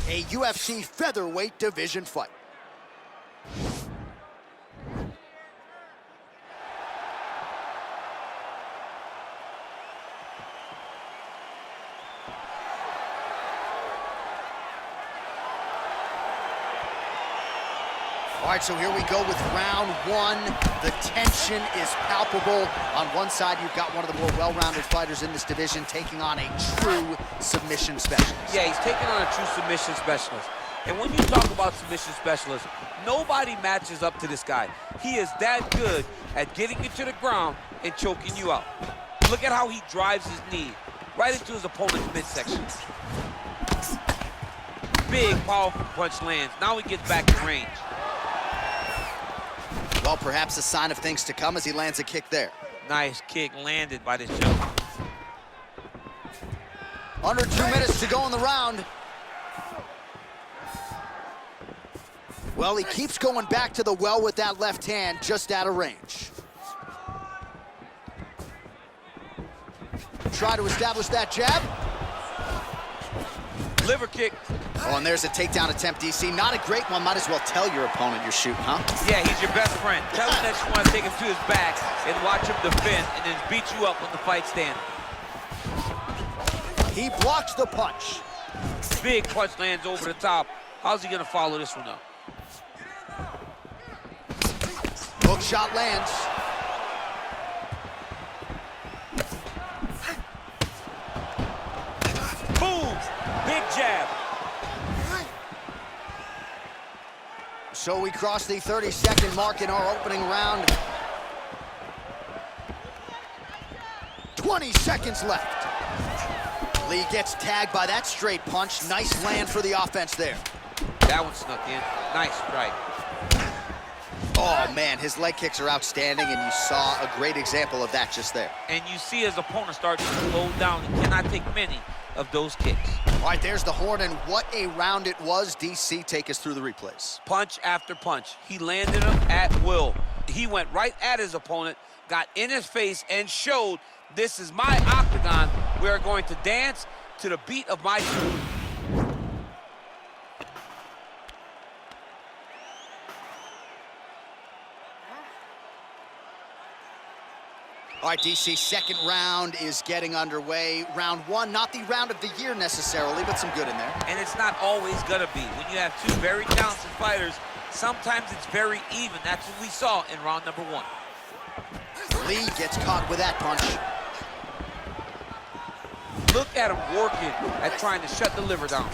a UFC featherweight division fight. All right, so here we go with round one. The tension is palpable. On one side, you've got one of the more well-rounded fighters in this division taking on a true submission specialist. Yeah, he's taking on a true submission specialist. And when you talk about submission specialists, nobody matches up to this guy. He is that good at getting you to the ground and choking you out. Look at how he drives his knee right into his opponent's midsection. Big, powerful punch lands. Now he gets back in range. Well, perhaps a sign of things to come as he lands a kick there. Nice kick landed by this gentleman. Under 2 minutes to go in the round. Well, he keeps going back to the well with that left hand, just out of range. Try to establish that jab. Liver kick. Oh, and there's a takedown attempt, DC. Not a great one. Might as well tell your opponent you're shooting, huh? Yeah, he's your best friend. Tell him that you want to take him to his back and watch him defend and then beat you up when the fight's standing. He blocks the punch. Big punch lands over the top. How's he gonna follow this one up? Hook shot lands. Boom! Big jab. So we cross the 30-second mark in our opening round. 20 seconds left. Lee gets tagged by that straight punch. Nice land for the offense there. That one snuck in. Nice strike. Oh, man, his leg kicks are outstanding, and you saw a great example of that just there. And you see his opponent start to slow down. He cannot take many of those kicks. All right, there's the horn, and what a round it was. DC, take us through the replays. Punch after punch. He landed him at will. He went right at his opponent, got in his face, and showed, this is my octagon. We are going to dance to the beat of my tune. All right, DC, second round is getting underway. Round one, not the round of the year necessarily, but some good in there. And it's not always gonna be. When you have two very talented fighters, sometimes it's very even. That's what we saw in round number one. Lee gets caught with that punch. Look at him working at trying to shut the liver down.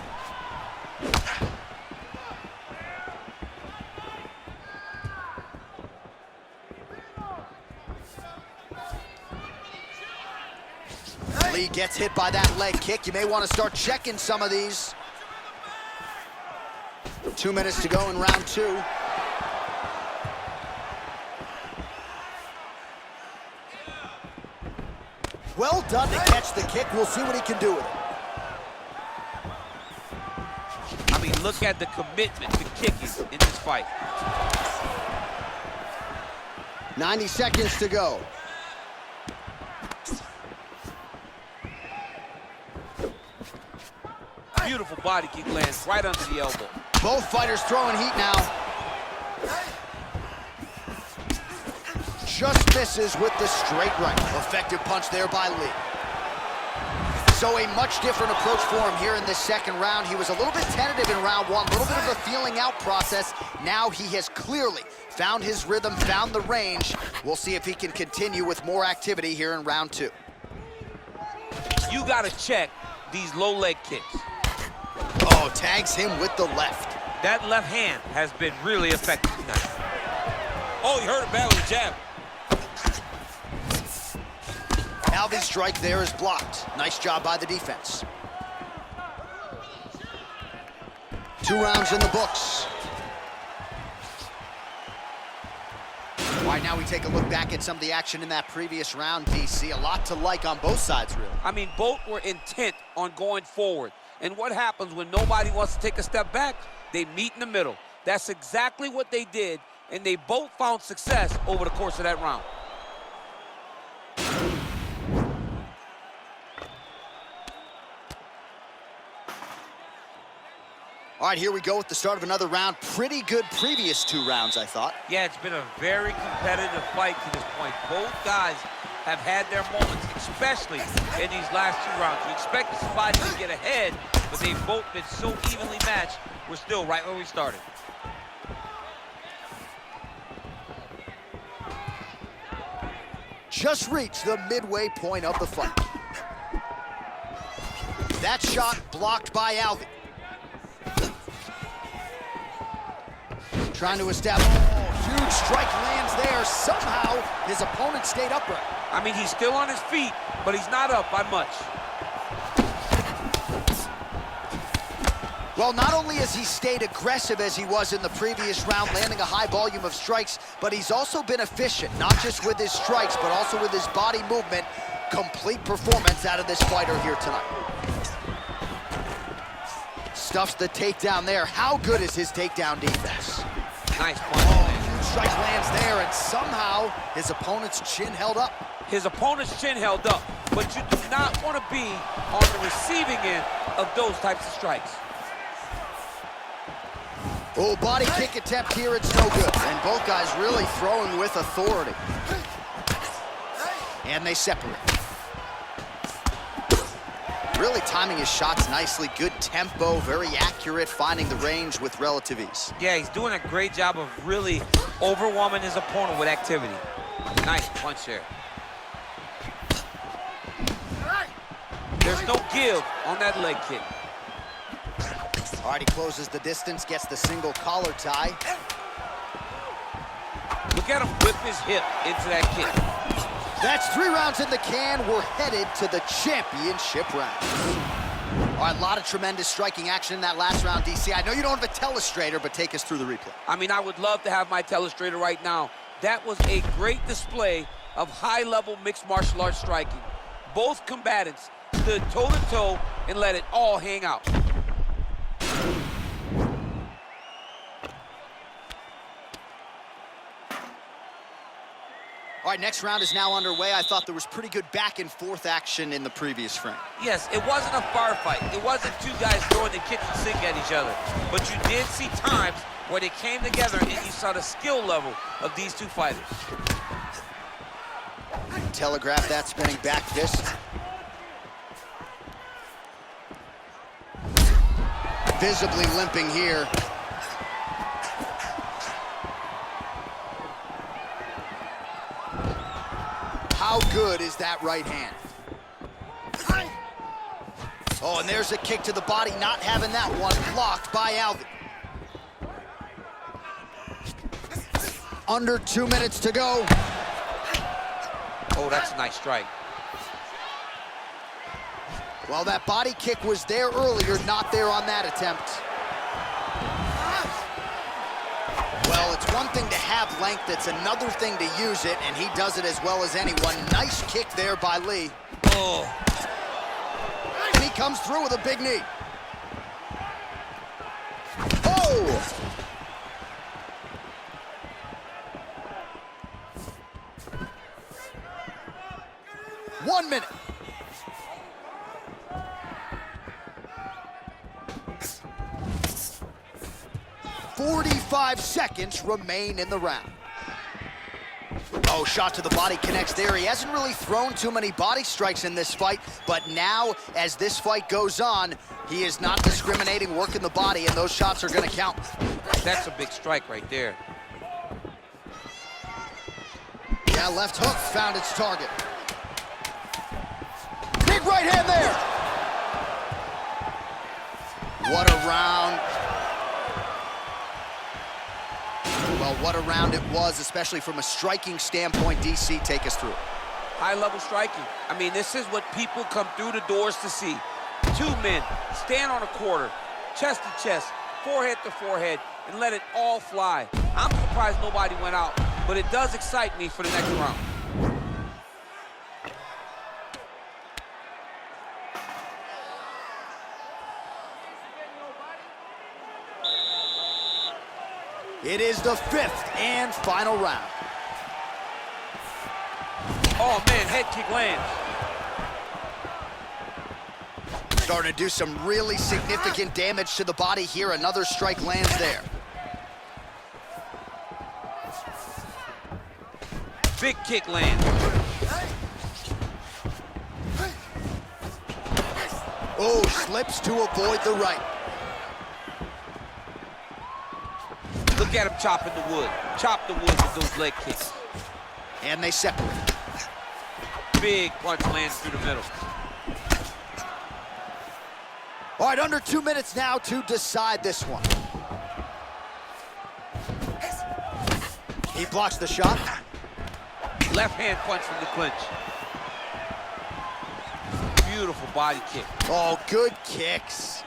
Lee gets hit by that leg kick. You may want to start checking some of these. 2 minutes to go in round two. Well done to catch the kick. We'll see what he can do with it. I mean, look at the commitment to kicking in this fight. 90 seconds to go. Beautiful body kick lands right under the elbow. Both fighters throwing heat now. Just misses with the straight right. Effective punch there by Lee. So a much different approach for him here in this second round. He was a little bit tentative in round one, a little bit of a feeling out process. Now he has clearly found his rhythm, found the range. We'll see if he can continue with more activity here in round two. You gotta check these low leg kicks. Oh, tags him with the left. That left hand has been really effective tonight. Oh, he hurt it bad with the jab. Alvey's strike there is blocked. Nice job by the defense. 2 rounds in the books. All right, now we take a look back at some of the action in that previous round, DC. A lot to like on both sides, really. I mean, both were intent on going forward. And what happens when nobody wants to take a step back? They meet in the middle. That's exactly what they did, and they both found success over the course of that round. All right, here we go with the start of another round. Pretty good previous 2 rounds, I thought. Yeah, it's been a very competitive fight to this point. Both guys have had their moments, especially in these last 2 rounds. You expect somebody to get ahead, but they've both been so evenly matched. We're still right where we started. Just reached the midway point of the fight. That shot blocked by Alvey. Trying to establish, huge strike lands there. Somehow, his opponent stayed upright. I mean, he's still on his feet, but he's not up by much. Well, not only has he stayed aggressive as he was in the previous round, landing a high volume of strikes, but he's also been efficient, not just with his strikes, but also with his body movement. Complete performance out of this fighter here tonight. Stuffs the takedown there. How good is his takedown defense? Nice punch. Huge strike lands there, and somehow his opponent's chin held up. His opponent's chin held up, but you do not want to be on the receiving end of those types of strikes. Oh, body kick attempt here, it's no good. And both guys really throwing with authority. And they separate. Really timing his shots nicely. Good tempo, very accurate, finding the range with relative ease. Yeah, he's doing a great job of really overwhelming his opponent with activity. Nice punch there. There's no give on that leg kick. All right, he closes the distance, gets the single collar tie. Look at him whip his hip into that kick. That's 3 rounds in the can. We're headed to the championship round. All right, a lot of tremendous striking action in that last round, DC. I know you don't have a telestrator, but take us through the replay. I mean, I would love to have my telestrator right now. That was a great display of high-level mixed martial arts striking. Both combatants stood toe-to-toe and let it all hang out. All right, next round is now underway. I thought there was pretty good back-and-forth action in the previous frame. Yes, it wasn't a firefight. It wasn't 2 guys throwing the kitchen sink at each other. But you did see times where they came together and you saw the skill level of these 2 fighters. Telegraph that spinning back fist. Visibly limping here. How good is that right hand? Oh, and there's a kick to the body, not having that one, blocked by Alvey. Under 2 minutes to go. Oh, that's a nice strike. Well, that body kick was there earlier, not there on that attempt. Well, it's one thing to have length, it's another thing to use it, and he does it as well as anyone. Nice kick there by Lee. Oh. And he comes through with a big knee. Oh! 1 minute. "45 seconds remain in the round." Oh, shot to the body connects there. He hasn't really thrown too many body strikes in this fight, but now, as this fight goes on, he is not discriminating, working the body, and those shots are going to count. That's a big strike right there. Yeah, left hook found its target. Big right hand there. What a round. Well, what a round it was, especially from a striking standpoint. DC, take us through it. High-level striking. I mean, this is what people come through the doors to see. 2 men stand on a quarter, chest to chest, forehead to forehead, and let it all fly. I'm surprised nobody went out, but it does excite me for the next round. It is the 5th and final round. Oh, man, head kick lands. Starting to do some really significant damage to the body here. Another strike lands there. Big kick lands. Oh, slips to avoid the right. Look at him chopping the wood. Chop the wood with those leg kicks. And they separate. Big punch lands through the middle. All right, under 2 minutes now to decide this one. He blocks the shot. Left hand punch from the clinch. Beautiful body kick. Oh, good kicks.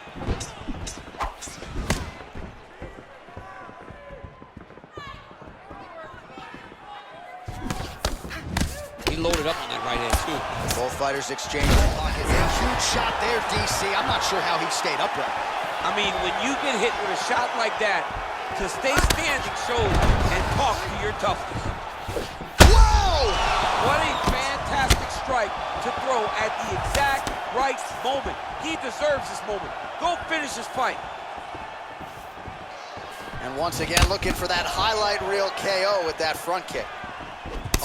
He loaded up on that right hand, too. Both fighters exchange pockets. A huge shot there, DC. I'm not sure how he stayed upright. I mean, when you get hit with a shot like that, to stay standing shows and talk to your toughness. Whoa! What a fantastic strike to throw at the exact right moment. He deserves this moment. Go finish his fight. And once again, looking for that highlight reel KO with that front kick.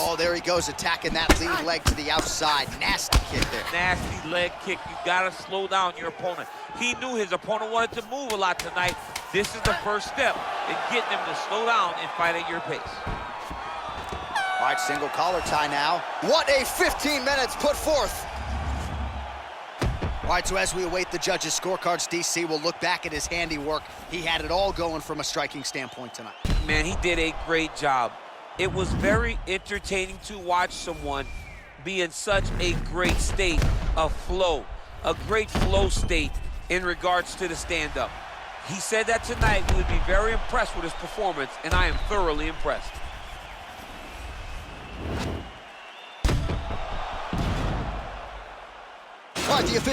Oh, there he goes, attacking that lead leg to the outside. Nasty kick there. Nasty leg kick. You gotta slow down your opponent. He knew his opponent wanted to move a lot tonight. This is the first step in getting him to slow down and fight at your pace. All right, single collar tie now. What a 15 minutes put forth. All right, so as we await the judges' scorecards, DC will look back at his handiwork. He had it all going from a striking standpoint tonight. Man, he did a great job. It was very entertaining to watch someone be in such a great state of flow, a great flow state in regards to the stand-up. He said that tonight we would be very impressed with his performance, and I am thoroughly impressed. All right, the official